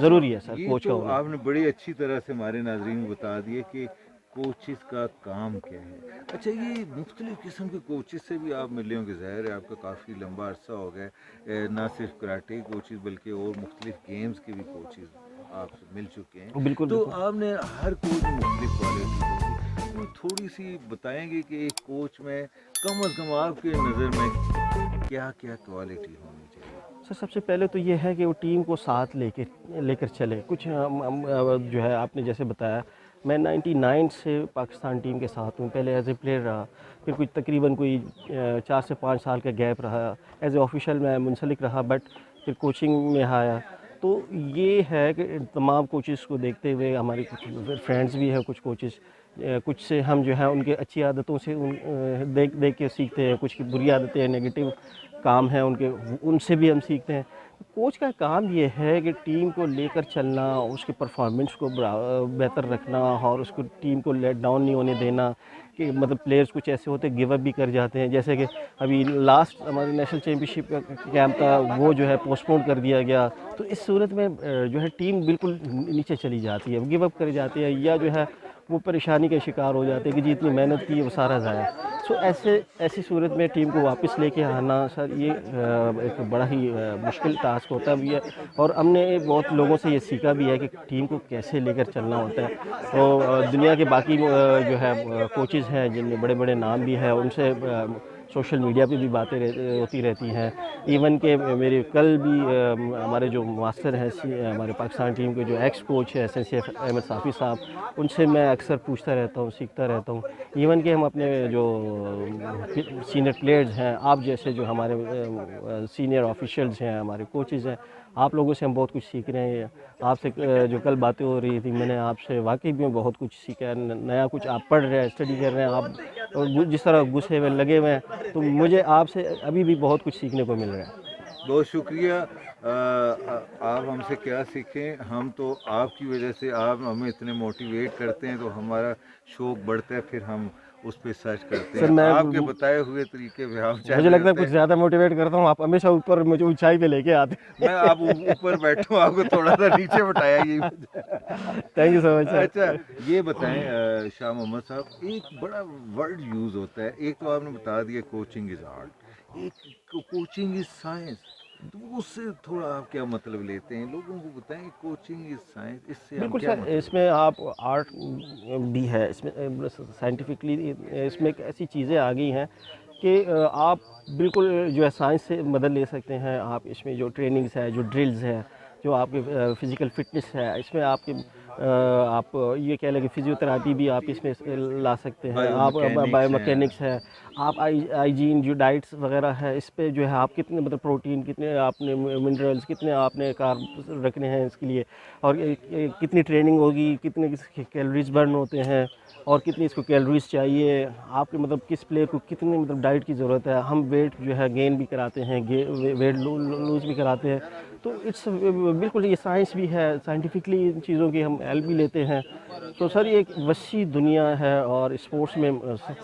ضروری ہے سر یہ کوچ کا تو ہونا. آپ نے بڑی اچھی طرح سے ہمارے ناظرین کو بتا دیے کہ کوچز کا کام کیا ہے. اچھا یہ مختلف قسم کے کوچز سے بھی آپ ملے ہوں گے، ظاہر ہے آپ کا کافی لمبا عرصہ ہو گیا، نہ صرف کراٹے کوچز بلکہ اور مختلف گیمز کے بھی کوچز آپ سے مل چکے ہیں. بالکل تو بالکل. آپ نے ہر کوچ میں مختلف کوالٹی ہوگی، تو تھوڑی سی بتائیں گے کہ ایک کوچ میں کم از کم آپ کے نظر میں کیا کیا کوالٹی ہونی چاہیے؟ سر سب سے پہلے تو یہ ہے کہ وہ ٹیم کو ساتھ لے کر چلے. کچھ جو ہے آپ نے جیسے بتایا، میں 99 سے پاکستان ٹیم کے ساتھ ہوں. پہلے ایز اے پلیئر رہا، پھر کچھ تقریباً کوئی 4 سے 5 سال کا گیپ رہا. ایز اے آفیشیل میں منسلک رہا، بٹ پھر کوچنگ میں آیا. تو یہ ہے کہ تمام کوچز کو دیکھتے ہوئے ہمارے کچھ فرینڈز بھی ہیں، کچھ کوچز، کچھ سے ہم جو ہے ان کے اچھی عادتوں سے دیکھ کے سیکھتے ہیں، کچھ کی بری عادتیں ہیں، نگیٹو کام ہیں ان کے، ان سے بھی ہم سیکھتے ہیں. کوچ کا کام یہ ہے کہ ٹیم کو لے کر چلنا، اس کی پرفارمنس کو بہتر رکھنا، اور اس کو ٹیم کو لیٹ ڈاؤن نہیں ہونے دینا. کہ مطلب پلیئرز کچھ ایسے ہوتے ہیں گیو اپ بھی کر جاتے ہیں، جیسے کہ ابھی لاسٹ ہماری نیشنل چیمپئن شپ کا کیمپ تھا، وہ جو ہے پوسٹ پون کر دیا گیا. تو اس صورت میں جو ہے ٹیم بالکل نیچے چلی جاتی ہے، گیو اپ کر جاتی ہے، یا جو ہے وہ پریشانی کا شکار ہو جاتے ہیں کہ جتنی محنت کی ہے وہ سارا ضائع. سو ایسی صورت میں ٹیم کو واپس لے کے آنا سر، یہ ایک بڑا ہی مشکل ٹاسک ہوتا بھی ہے. اور ہم نے بہت لوگوں سے یہ سیکھا بھی ہے کہ ٹیم کو کیسے لے کر چلنا ہوتا ہے. تو دنیا کے باقی جو ہے کوچز ہیں جن میں بڑے بڑے نام بھی ہیں، ان سے سوشل میڈیا پہ بھی باتیں ہوتی رہتی ہیں. ایون کہ میرے کل بھی ہمارے جو ماسٹر ہیں ہمارے پاکستان ٹیم کے جو ایکس کوچ ہے سنسیف احمد صافی صاحب، ان سے میں اکثر پوچھتا رہتا ہوں، سیکھتا رہتا ہوں. ایون کہ ہم اپنے جو سینئر پلیئرز ہیں، آپ جیسے جو ہمارے سینئر آفیشلز ہیں، ہمارے کوچز ہیں، آپ لوگوں سے ہم بہت کچھ سیکھ رہے ہیں. آپ سے جو کل باتیں ہو رہی تھی، میں نے آپ سے واقعی میں بہت کچھ سیکھا ہے. نیا کچھ آپ پڑھ رہے ہیں، اسٹڈی کر رہے ہیں، آپ جس طرح گھسے ہوئے لگے ہوئے ہیں، تو مجھے آپ سے ابھی بھی بہت کچھ سیکھنے کو مل رہا ہے. بہت شکریہ. آپ ہم سے کیا سیکھیں، ہم تو آپ کی وجہ سے آپ ہمیں اتنے موٹیویٹ کرتے ہیں تو ہمارا شوق بڑھتا ہے، پھر ہم اس پہ سرچ کرتے سر ہیں. میں آپ کے بتائے ہوئے طریقے پہ ہم چل مجھے رہے لگتا ہے ہوتے کچھ ہیں. زیادہ موٹیویٹ کرتا ہوں، آپ ہمیشہ اوپر مجھے اونچائی پہ لے کے آتے ہیں. میں آپ اوپر بیٹھوں، آپ کو تھوڑا سا نیچے بٹایا یہی وجہ. تھینک یو سو مچ سر. اچھا یہ بتائیں شاہ محمد صاحب، ایک بڑا ورڈ یوز ہوتا ہے، ایک تو آپ نے بتا دیا کوچنگ از آرٹ، ایک کوچنگ از سائنس. تو اس سے تھوڑا آپ کیا مطلب لیتے ہیں؟ لوگوں کو بتائیں کوچنگ از سائنس، اس سے ہم بالکل کیا سر، مطلب اس میں آپ آرٹ بھی ہے، اس میں سائنٹیفکلی اس میں ایک ایسی چیزیں آ گئی ہیں کہ آپ بالکل جو ہے سائنس سے مدد لے سکتے ہیں. آپ اس میں جو ٹریننگز ہے، جو ڈرلز ہے، جو آپ کے فزیکل فٹنس ہے، اس میں آپ یہ کہہ لیں کہ فزیوتھراپی بھی آپ اس میں لا سکتے ہیں. آپ بایو میکینکس ہے، آپ ہائیجین جو ڈائٹس وغیرہ ہے، اس پہ جو ہے آپ کتنے مطلب پروٹین، کتنے آپ نے منرلز، کتنے آپ نے کاربز رکھنے ہیں اس کے لیے، اور کتنی ٹریننگ ہوگی، کتنے کیلوریز برن ہوتے ہیں، اور کتنی اس کو کیلوریز چاہیے آپ کے مطلب کس پلیئر کو کتنی مطلب ڈائٹ کی ضرورت ہے. ہم ویٹ جو ہے گین بھی کراتے ہیں، ویٹ لوز بھی کراتے ہیں. تو اٹس بالکل یہ سائنس بھی ہے، سائنٹیفکلی ان چیزوں کی ہم ہیلپ بھی لیتے ہیں. تو سر یہ ایک وسیع دنیا ہے، اور اسپورٹس میں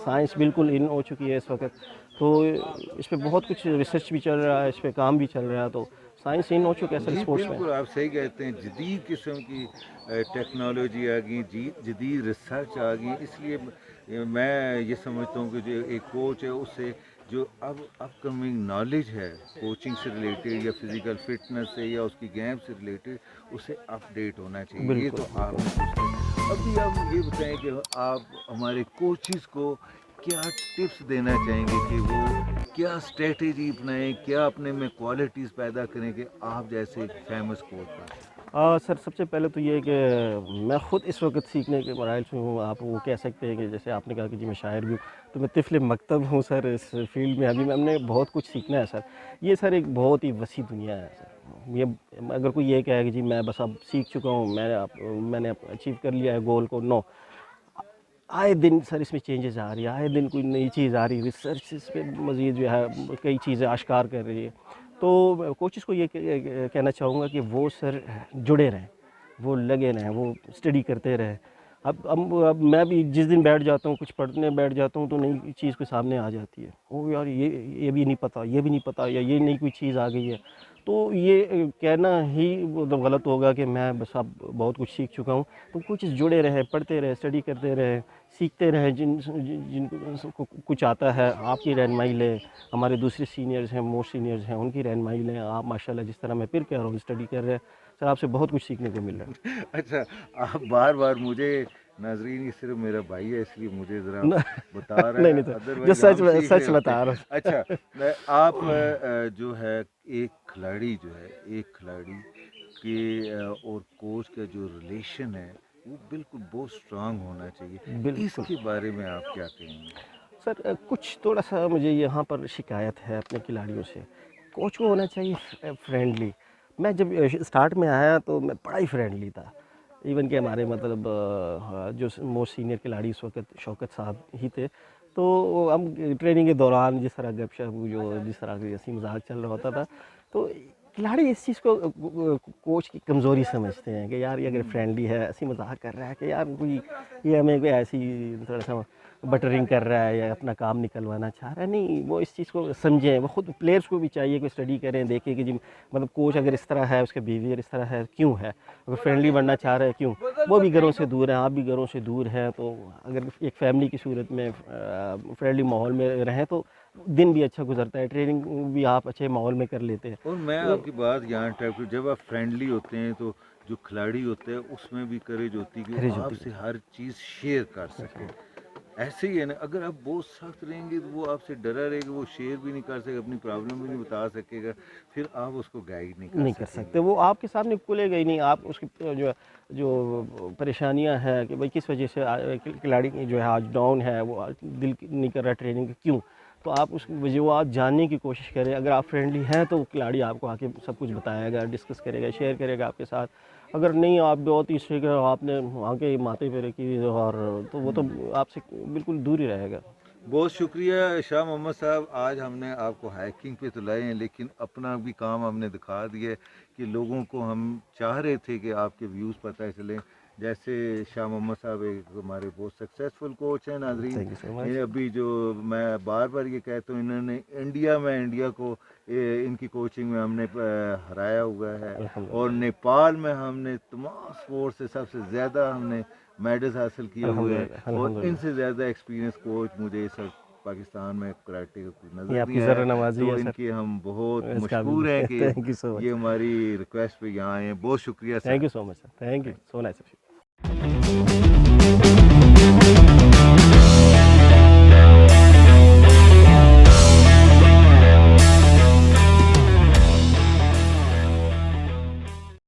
سائنس بالکل ان ہو چکی ہے اس وقت. تو اس پہ بہت کچھ ریسرچ بھی چل رہا ہے، اس پہ کام بھی چل رہا ہے. تو سائنس ان ہو چکا ہے سر جی اسپورٹس میں. بالکل آپ صحیح کہتے ہیں، جدید قسم کی ٹیکنالوجی آ گئی، جدید ریسرچ آ گئی. اس لیے میں یہ سمجھتا ہوں کہ جو ایک کوچ ہے اس سے جو اپ کمنگ نالج ہے کوچنگ سے ریلیٹڈ یا فزیکل فٹنس سے یا اس کی گیم سے ریلیٹڈ، اسے اپ ڈیٹ ہونا چاہیے. یہ بالکل تو آپ بالکل. نے پوچھا. ابھی آپ یہ بتائیں کہ آپ ہمارے کوچز کو کیا ٹپس دینا چاہیں گے کہ وہ کیا اسٹریٹجی اپنائیں، کیا اپنے میں کوالٹیز پیدا کریں کہ آپ جیسے ایک فیمس کوچ بن سکیں؟ سر سب سے پہلے تو یہ ہے کہ میں خود اس وقت سیکھنے کے مراحل میں ہوں. آپ وہ کہہ سکتے ہیں کہ جیسے آپ نے کہا کہ جی میں شاعر بھی ہوں، تو میں طفل مکتب ہوں سر اس فیلڈ میں. ابھی ہم نے بہت کچھ سیکھنا ہے سر. یہ سر ایک بہت ہی وسیع دنیا ہے سر. یہ اگر کوئی یہ کہے کہ جی میں بس اب سیکھ چکا ہوں، میں نے اچیو کر لیا ہے گول کو، نو. آئے دن سر اس میں چینجز آ رہی ہے، آئے دن کوئی نئی چیز آ رہی ہے، ریسرچ اس پہ مزید جو ہے کئی چیزیں آشکار کر رہی ہے. تو کوچز کو یہ کہنا چاہوں گا کہ وہ سر جڑے رہیں، وہ لگے رہیں، وہ اسٹڈی کرتے رہیں. اب میں بھی جس دن بیٹھ جاتا ہوں، کچھ پڑھنے بیٹھ جاتا ہوں، تو نئی چیز کے سامنے آ جاتی ہے. او یار یہ بھی نہیں پتہ، یہ بھی نہیں پتہ، یا یہ نئی کوئی چیز آ گئی ہے. تو یہ کہنا ہی مطلب غلط ہوگا کہ میں بس اب بہت کچھ سیکھ چکا ہوں. تو کچھ جڑے رہے, پڑھتے رہے, اسٹڈی کرتے رہے, سیکھتے رہے. جن کو کچھ آتا ہے آپ کی رہنمائی لیں, ہمارے دوسرے سینئرز ہیں, موسٹ سینئرز ہیں, ان کی رہنمائی لیں. آپ ماشاءاللہ جس طرح میں پھر کہہ رہا ہوں اسٹڈی کر رہے ہیں سر, آپ سے بہت کچھ سیکھنے کو مل رہا ہے. اچھا آپ بار بار مجھے, ناظرین یہ صرف میرا بھائی ہے اس لیے مجھے ذرا بتا رہا نہیں ہے, نہیں, تو ادر جو وائز ہم سیکھ رہے سچ ہوتے. بتا رہا ہوں. اچھا آپ جو ہے ایک کھلاڑی کے اور کوچ کا جو ریلیشن ہے وہ بالکل بہت اسٹرانگ ہونا چاہیے. اس بالکل کے بارے میں آپ کیا کہیں گے؟ سر, کچھ تھوڑا سا مجھے یہاں پر شکایت ہے اپنے کھلاڑیوں سے. کوچ کو ہونا چاہیے فرینڈلی. میں جب اسٹارٹ میں آیا تو میں بڑا ہی فرینڈلی تھا. ایون کہ ہمارے مطلب جو موسٹ سینئر کھلاڑی اس وقت شوکت صاحب ہی تھے, تو ہم ٹریننگ کے دوران جس طرح گپ شپ جس طرح کی ہنسی مذاق چل رہا ہوتا تھا, تو کھلاڑی اس چیز کو کوچ کی کمزوری سمجھتے ہیں کہ یار یہ اگر فرینڈلی ہے, ہنسی مذاق کر رہا ہے, کہ یار کوئی یہ ہمیں کوئی ایسی تھوڑا سا بٹرنگ کر رہا ہے یا اپنا کام نکلوانا چاہ رہا ہے. نہیں, وہ اس چیز کو سمجھیں. وہ خود پلیئرس کو بھی چاہیے کہ اسٹڈی کریں, دیکھیں کہ جی مطلب کوچ اگر اس طرح ہے, اس کا بیہیویئر اس طرح ہے, کیوں ہے. اگر فرینڈلی بننا چاہ رہے ہیں کیوں. وہ بھی گھروں سے دور ہیں, آپ بھی گھروں سے دور ہیں, تو اگر ایک فیملی کی صورت میں فرینڈلی ماحول میں رہیں تو دن بھی اچھا گزرتا ہے, ٹریننگ بھی آپ اچھے ماحول میں کر لیتے ہیں. اور میں آپ کی بات یہاں ٹیپ, جب آپ فرینڈلی ہوتے ہیں تو جو کھلاڑی ہوتے ہیں اس میں بھی کریج ہوتی ہے کہ کریج وہ آپ ہوتی سے ہر چیز شیئر کر سکے. ایسے ہی ہے نا, اگر آپ بہت سخت رہیں گے تو وہ آپ سے ڈرا رہے گا, وہ شیئر بھی نہیں کر سکے, اپنی پرابلم بھی نہیں بتا سکے گا, پھر آپ اس کو گائیڈ نہیں کر سکتے. سکیں وہ آپ کے سامنے کھلے گا ہی نہیں. آپ اس کی جو پریشانیاں ہیں کہ بھائی کس وجہ سے کھلاڑی جو ہے آج ڈاؤن ہے, وہ دل نہیں کر رہا ٹریننگ کیوں, تو آپ اس وجوہات جاننے کی کوشش کریں. اگر آپ فرینڈلی ہیں تو کھلاڑی آپ کو آ کے سب کچھ بتائے گا, ڈسکس کرے گا, شیئر کرے گا آپ کے ساتھ. اگر نہیں, آپ بہت ہی اسٹرکٹ ہے, آپ نے وہاں کے ماتے پھیرے کی, اور تو وہ تو آپ سے بالکل دور ہی رہے گا. بہت شکریہ شاہ محمد صاحب, آج ہم نے آپ کو ہائیکنگ پہ تو لائے ہیں لیکن اپنا بھی کام ہم نے دکھا دیا ہے کہ لوگوں کو ہم چاہ رہے تھے کہ آپ کے ویوز پتہ چلیں. جیسے شاہ محمد صاحب ایک ہمارے بہت سکسیزفل کوچ ہیں. ناظرین, تھینک یو سو مچ. یہ ابھی جو میں بار بار یہ کہتا ہوں, انہوں نے انڈیا کو ان کی کوچنگ میں ہم نے ہرایا ہوا ہے, اور نیپال میں ہم نے تمام اسپورٹ سے سب سے زیادہ ہم نے میڈلز حاصل کیے ہوئے ہیں, اور ان سے زیادہ ایکسپیرینس کوچ مجھے اس وقت پاکستان میں کراٹے کا کوئی نظر یہ آپ کی نہیں ذرا آیا. نوازی تو ہے ان سر, کی ہم بہت اس قابل مشکور ہیں کہ تھینک یو سو مچ. یہ ہماری ریکویسٹ پہ یہاں آئے ہیں. بہت شکریہ sir. Thank you so much sir, thank you so nice.